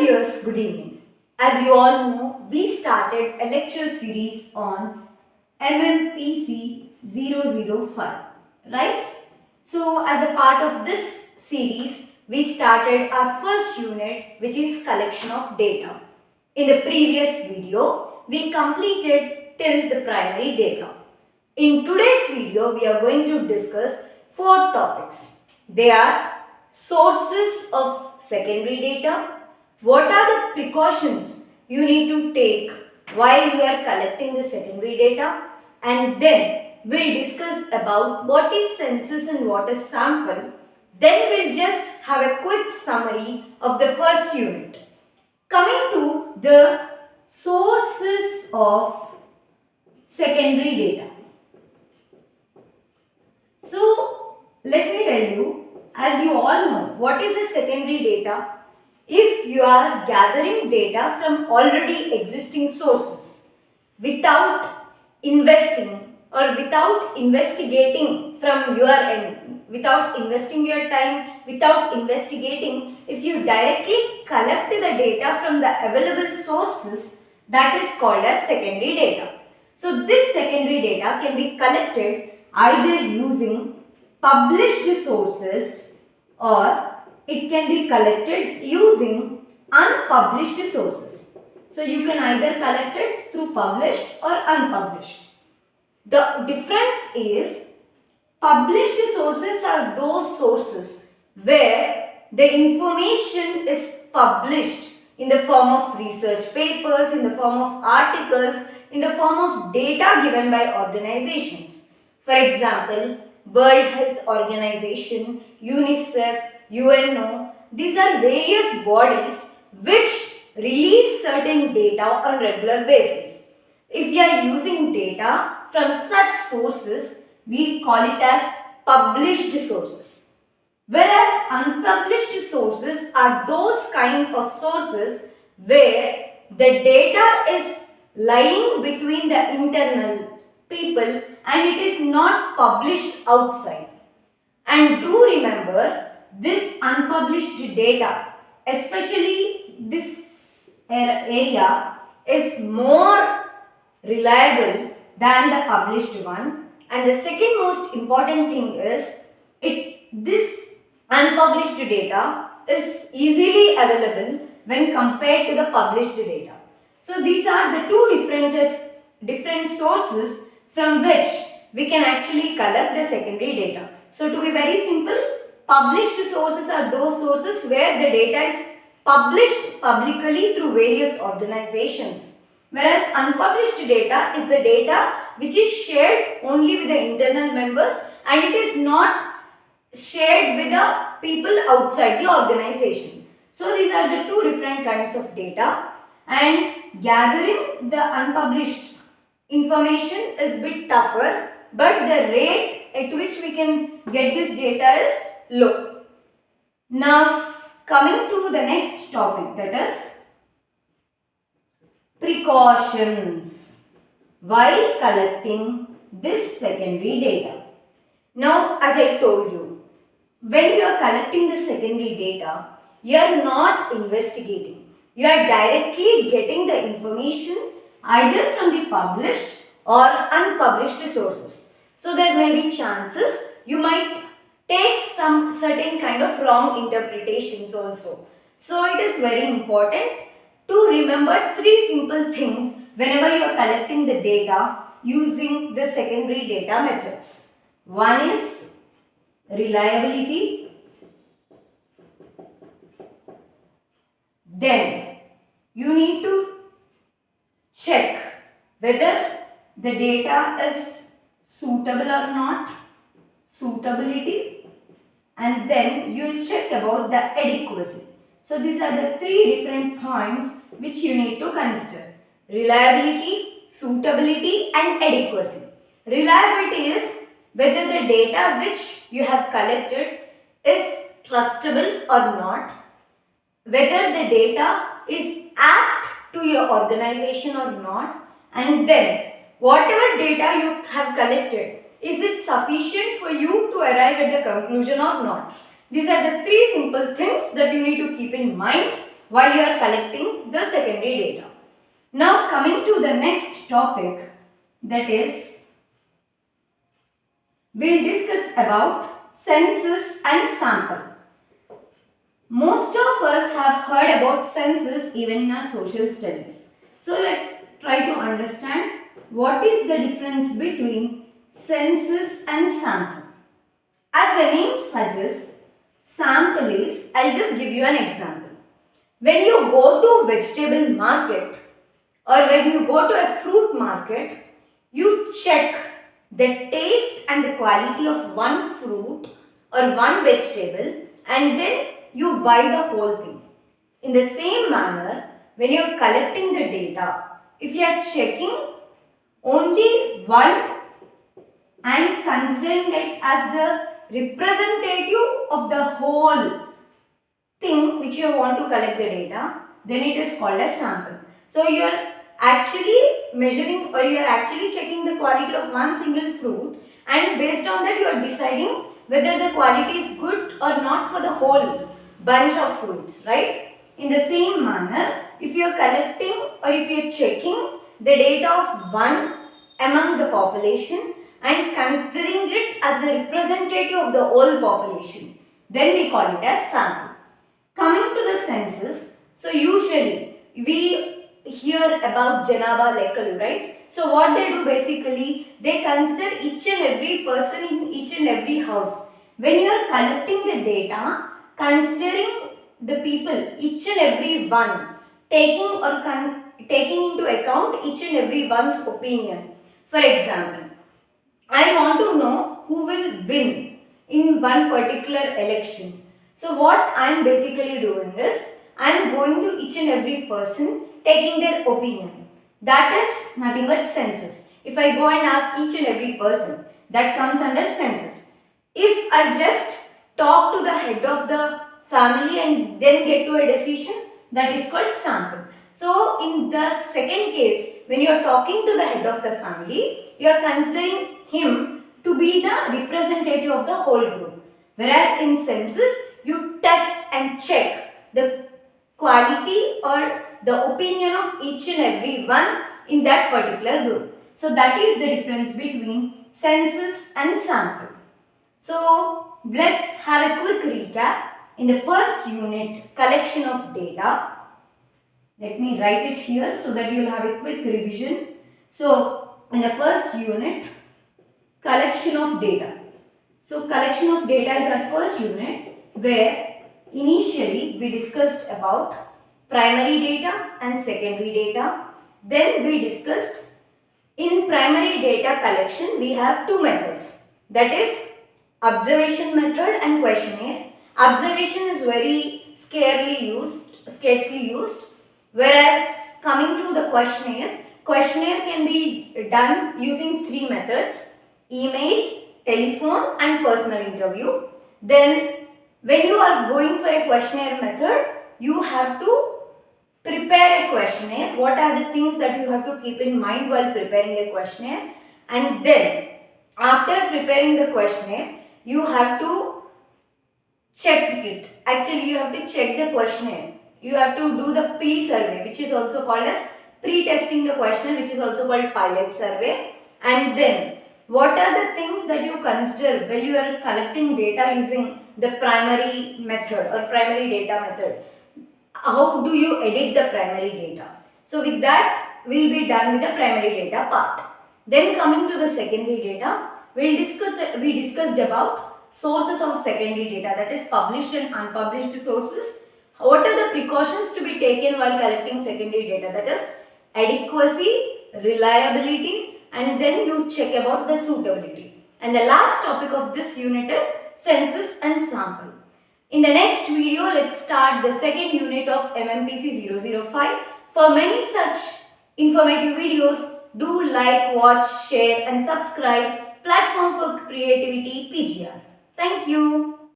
viewers, good evening. As you all know, we started a lecture series on MMPC 005, right? So, as a part of this series, we started our first unit, which is collection of data. In the previous video, we completed till the primary data. In today's video, we are going to discuss 4 topics. They are sources of secondary data. What are the precautions you need to take while you are collecting the secondary data? And then we'll discuss about what is census and what is sample. Then we'll just have a quick summary of the first unit. Coming to the sources of secondary data. So, let me tell you, as you all know, what is a secondary data? If you are gathering data from already existing sources without investing or without investigating from your end, without investing your time, without investigating, if you directly collect the data from the available sources, that is called as secondary data. So, this secondary data can be collected either using published sources or it can be collected using unpublished sources. So, you can either collect it through published or unpublished. The difference is published sources are those sources where the information is published in the form of research papers, in the form of articles, in the form of data given by organizations. For example, World Health Organization, UNICEF, UNO, these are various bodies which release certain data on regular basis. If we are using data from such sources, we call it as published sources. Whereas unpublished sources are those kind of sources where the data is lying between the internal people and it is not published outside. And do remember, this unpublished data, especially this area, is more reliable than the published one. And the second most important thing is this unpublished data is easily available when compared to the published data. So these are the two different sources from which we can actually collect the secondary data. So to be very simple, published sources are those sources where the data is published publicly through various organizations. Whereas unpublished data is the data which is shared only with the internal members and it is not shared with the people outside the organization. So these are the two different kinds of data, and gathering the unpublished information is a bit tougher, but the rate at which we can get this data is low. Now coming to the next topic, that is precautions while collecting this secondary data. Now, as I told you, when you are collecting the secondary data, you are not investigating. You are directly getting the information either from the published or unpublished sources. So, there may be chances you might take some certain kind of wrong interpretations also. So, it is very important to remember 3 simple things whenever you are collecting the data using the secondary data methods. One is reliability. Then you need to check whether the data is suitable or not, suitability, and then you will check about the adequacy. So these are the 3 different points which you need to consider: reliability, suitability and adequacy. Reliability is whether the data which you have collected is trustable or not, whether the data is apt to your organization or not, and then whatever data you have collected, is it sufficient for you to arrive at the conclusion or not? These are the 3 simple things that you need to keep in mind while you are collecting the secondary data. Now coming to the next topic, that is, we'll discuss about census and sample. Most of us have heard about census even in our social studies. So let's try to understand what is the difference between census and sample. As the name suggests, sample is, I'll just give you an example. When you go to vegetable market or when you go to a fruit market, you check the taste and the quality of one fruit or one vegetable and then you buy the whole thing. In the same manner, when you are collecting the data, if you are checking only one and considering it as the representative of the whole thing which you want to collect the data, then it is called as sample. So you are actually measuring or you are actually checking the quality of one single fruit, and based on that you are deciding whether the quality is good or not for the whole bunch of fruits, right? In the same manner, if you are collecting or if you are checking the data of one among the population and considering it as a representative of the whole population, then we call it as sample. Coming to the census, so usually we hear about Janaba Lekkalu, right? So what they do basically, they consider each and every person in each and every house. When you are collecting the data, considering the people, each and every one, taking into account each and every one's opinion. For example, I want to know who will win in one particular election. So what I am basically doing is, I am going to each and every person taking their opinion. That is nothing but census. If I go and ask each and every person, that comes under census. If I just talk to the head of the family and then get to a decision, that is called sample. So in the second case, when you are talking to the head of the family, you are considering him to be the representative of the whole group. Whereas in census, you test and check the quality or the opinion of each and every one in that particular group. So that is the difference between census and sample. So let's have a quick recap. In the first unit, collection of data. Let me write it here so that you will have a quick revision. So in the first unit, collection of data. So collection of data is our first unit, where initially we discussed about primary data and secondary data. Then we discussed in primary data collection we have two methods, that is observation method and questionnaire. Observation is very scarcely used, whereas coming to the questionnaire can be done using three methods: email, telephone and personal interview. Then when you are going for a questionnaire method, you have to prepare a questionnaire. What are the things that you have to keep in mind while preparing a questionnaire? And then after preparing the questionnaire, you have to check it. Actually, you have to check the questionnaire. You have to do the pre-survey, which is also called as pre-testing the questionnaire, which is also called pilot survey. And then what are the things that you consider when you are collecting data using the primary method or primary data method? How do you edit the primary data? So with that, we will be done with the primary data part. Then coming to the secondary data, we discussed about sources of secondary data, that is published and unpublished sources. What are the precautions to be taken while collecting secondary data? That is adequacy, reliability, and then you check about the suitability. And the last topic of this unit is census and sample. In the next video, let's start the second unit of MMPC 005. For many such informative videos, do like, watch, share and subscribe Platform for Creativity PGR. Thank you.